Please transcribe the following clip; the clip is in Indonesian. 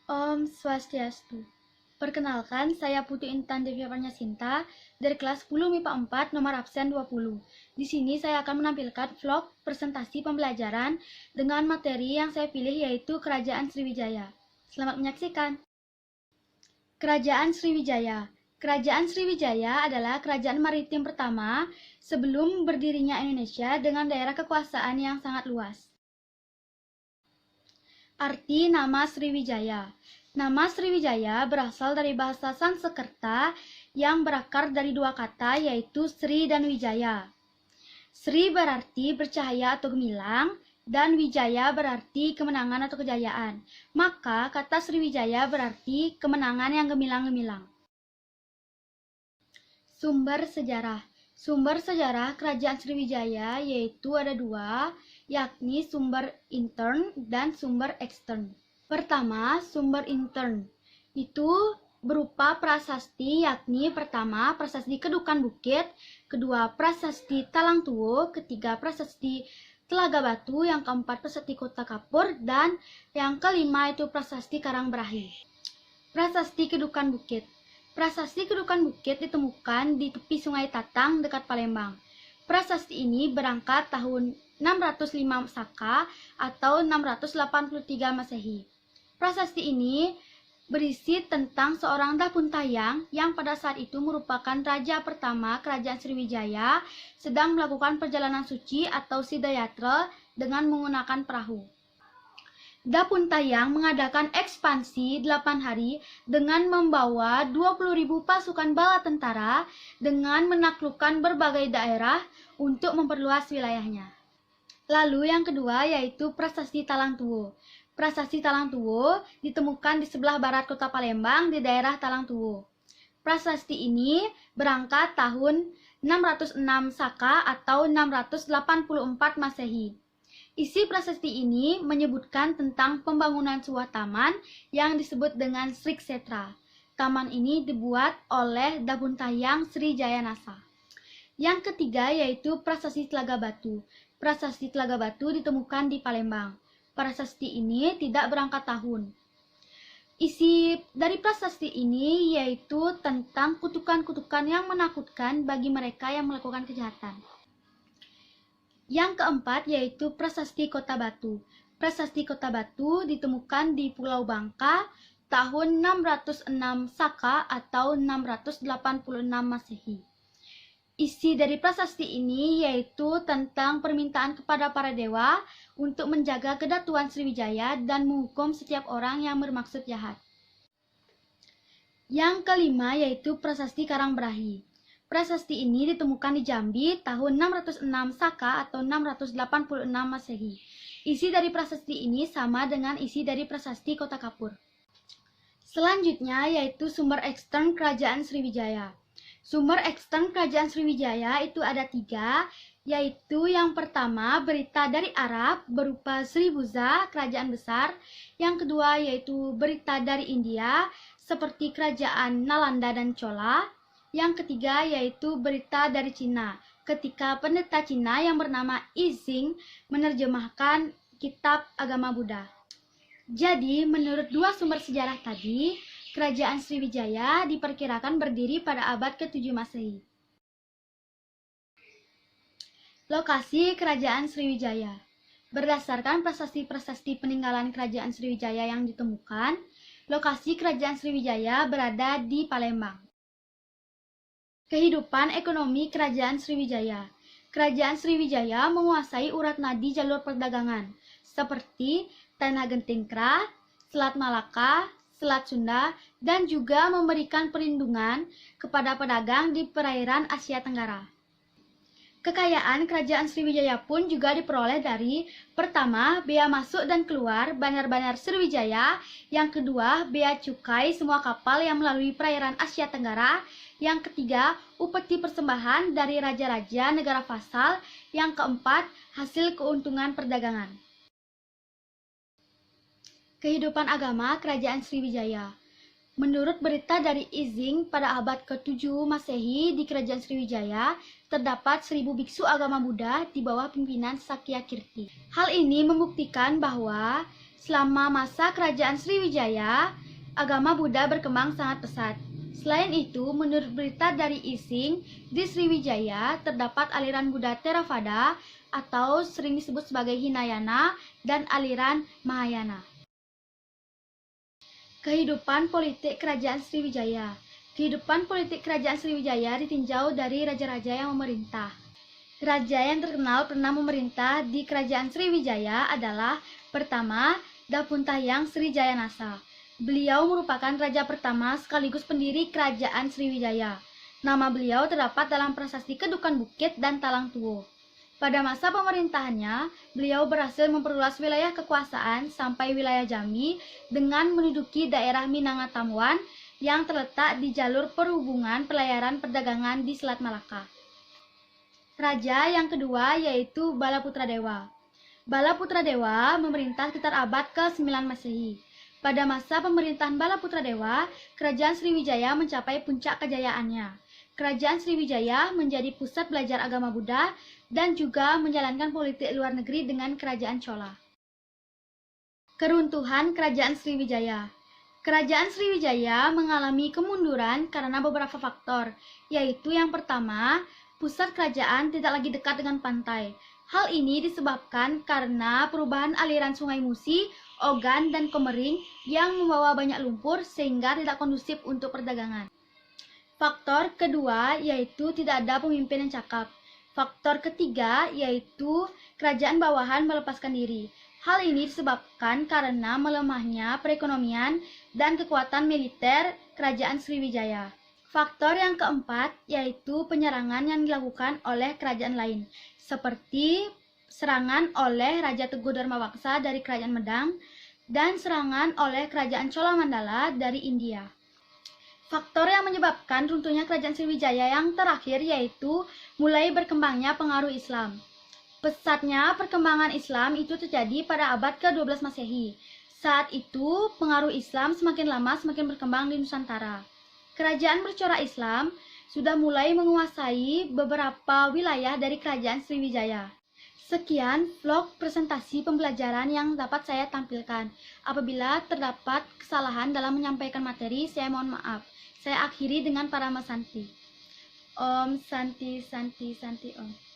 Om Swastiastu. Perkenalkan, saya Putu Intan Devi Sinta dari kelas 10 MIPA 4 nomor absen 20. Di sini saya akan menampilkan vlog presentasi pembelajaran dengan materi yang saya pilih yaitu Kerajaan Sriwijaya. Selamat menyaksikan. Kerajaan Sriwijaya. Kerajaan Sriwijaya adalah kerajaan maritim pertama sebelum berdirinya Indonesia dengan daerah kekuasaan yang sangat luas. Arti nama Sriwijaya. Nama Sriwijaya berasal dari bahasa Sanskerta yang berakar dari dua kata yaitu Sri dan Wijaya. Sri berarti bercahaya atau gemilang dan Wijaya berarti kemenangan atau kejayaan. Maka kata Sriwijaya berarti kemenangan yang gemilang-gemilang. Sumber sejarah. Sumber sejarah Kerajaan Sriwijaya yaitu ada dua, yakni sumber intern dan sumber ekstern. Pertama, sumber intern. Itu berupa prasasti, yakni pertama prasasti Kedukan Bukit, kedua prasasti Talang Tuwo, ketiga prasasti Telaga Batu, yang keempat prasasti Kota Kapur, dan yang kelima itu prasasti Karangberahi. Prasasti Kedukan Bukit. Prasasti Kedukan Bukit ditemukan di tepi Sungai Tatang dekat Palembang. Prasasti ini berangkat tahun 605 Saka atau 683 Masehi. Prasasti ini berisi tentang seorang Dapuntayang yang pada saat itu merupakan raja pertama Kerajaan Sriwijaya sedang melakukan perjalanan suci atau Sidayatra dengan menggunakan perahu. Dapuntayang mengadakan ekspansi 8 hari dengan membawa 20.000 pasukan bala tentara dengan menaklukkan berbagai daerah untuk memperluas wilayahnya. Lalu yang kedua yaitu Prasasti Talang Tuwo. Prasasti Talang Tuwo ditemukan di sebelah barat kota Palembang di daerah Talang Tuwo. Prasasti ini berangkat tahun 606 Saka atau 684 Masehi. Isi prasasti ini menyebutkan tentang pembangunan sebuah taman yang disebut dengan Srik Setra. Taman ini dibuat oleh Dapuntayang Sri Jayanasa. Yang ketiga yaitu Prasasti Telaga Batu. Prasasti Telaga Batu ditemukan di Palembang. Prasasti ini tidak berangkat tahun. Isi dari prasasti ini yaitu tentang kutukan-kutukan yang menakutkan bagi mereka yang melakukan kejahatan. Yang keempat yaitu Prasasti Kota Batu. Prasasti Kota Batu ditemukan di Pulau Bangka tahun 606 Saka atau 686 Masehi. Isi dari prasasti ini yaitu tentang permintaan kepada para dewa untuk menjaga kedatuan Sriwijaya dan menghukum setiap orang yang bermaksud jahat. Yang kelima yaitu Prasasti Karangberahi. Prasasti ini ditemukan di Jambi tahun 606 Saka atau 686 Masehi. Isi dari prasasti ini sama dengan isi dari prasasti Kota Kapur. Selanjutnya yaitu sumber ekstern Kerajaan Sriwijaya. Sumber ekstern Kerajaan Sriwijaya itu ada 3, yaitu yang pertama berita dari Arab berupa Sribuza, kerajaan besar. Yang kedua yaitu berita dari India seperti kerajaan Nalanda dan Chola. Yang ketiga yaitu berita dari Cina, ketika pendeta Cina yang bernama Yixing menerjemahkan kitab agama Buddha. Jadi, menurut dua sumber sejarah tadi, Kerajaan Sriwijaya diperkirakan berdiri pada abad ke-7 Masehi. Lokasi Kerajaan Sriwijaya. Berdasarkan prasasti-prasasti peninggalan Kerajaan Sriwijaya yang ditemukan, lokasi Kerajaan Sriwijaya berada di Palembang. Kehidupan ekonomi Kerajaan Sriwijaya. Kerajaan Sriwijaya menguasai urat nadi jalur perdagangan seperti Tanah Gentingkra, Selat Malaka, Selat Sunda, dan juga memberikan perlindungan kepada pedagang di perairan Asia Tenggara. Kekayaan Kerajaan Sriwijaya pun juga diperoleh dari pertama, bea masuk dan keluar bandar-bandar Sriwijaya, yang kedua, bea cukai semua kapal yang melalui perairan Asia Tenggara, yang ketiga, upeti persembahan dari raja-raja negara vasal, yang keempat, hasil keuntungan perdagangan. Kehidupan agama Kerajaan Sriwijaya. Menurut berita dari Yixing pada abad ke-7 Masehi di Kerajaan Sriwijaya, terdapat 1.000 biksu agama Buddha di bawah pimpinan Sakyakirti. Hal ini membuktikan bahwa Selama masa kerajaan Sriwijaya, agama Buddha berkembang sangat pesat. Selain itu, menurut berita dari Ising, di Sriwijaya terdapat aliran Buddha Theravada atau sering disebut sebagai Hinayana dan aliran Mahayana. Kehidupan politik Kerajaan Sriwijaya. Kehidupan politik Kerajaan Sriwijaya ditinjau dari raja-raja yang memerintah. Raja yang terkenal pernah memerintah di Kerajaan Sriwijaya adalah pertama, Dapuntahyang Srijayanasa. Beliau merupakan raja pertama sekaligus pendiri Kerajaan Sriwijaya. Nama beliau terdapat dalam prasasti Kedukan Bukit dan Talang Tuo. Pada masa pemerintahannya, beliau berhasil memperluas wilayah kekuasaan sampai wilayah Jambi dengan menduduki daerah Minangkabau yang terletak di jalur perhubungan pelayaran perdagangan di Selat Malaka. Raja yang kedua yaitu Balaputradewa. Balaputradewa memerintah sekitar abad ke-9 Masehi. Pada masa pemerintahan Balaputradewa, Kerajaan Sriwijaya mencapai puncak kejayaannya. Kerajaan Sriwijaya menjadi pusat belajar agama Buddha dan juga menjalankan politik luar negeri dengan Kerajaan Chola. Keruntuhan Kerajaan Sriwijaya. Kerajaan Sriwijaya mengalami kemunduran karena beberapa faktor, yaitu yang pertama, pusat kerajaan tidak lagi dekat dengan pantai. Hal ini disebabkan karena perubahan aliran Sungai Musi, Ogan, dan Komering yang membawa banyak lumpur sehingga tidak kondusif untuk perdagangan. Faktor kedua yaitu tidak ada pemimpin yang cakap. Faktor ketiga yaitu kerajaan bawahan melepaskan diri. Hal ini disebabkan karena melemahnya perekonomian dan kekuatan militer Kerajaan Sriwijaya. Faktor yang keempat yaitu penyerangan yang dilakukan oleh kerajaan lain, seperti serangan oleh Raja Teguh Dharmawangsa dari Kerajaan Medang dan serangan oleh Kerajaan Cholamandala dari India. Faktor yang menyebabkan runtuhnya Kerajaan Sriwijaya yang terakhir yaitu mulai berkembangnya pengaruh Islam. Pesatnya perkembangan Islam itu terjadi pada abad ke-12 Masehi. Saat itu, pengaruh Islam semakin lama semakin berkembang di Nusantara. Kerajaan bercorak Islam sudah mulai menguasai beberapa wilayah dari Kerajaan Sriwijaya. Sekian vlog presentasi pembelajaran yang dapat saya tampilkan. Apabila terdapat kesalahan dalam menyampaikan materi, saya mohon maaf. Saya akhiri dengan Parama Santi. Om Santi Santi Santi Om.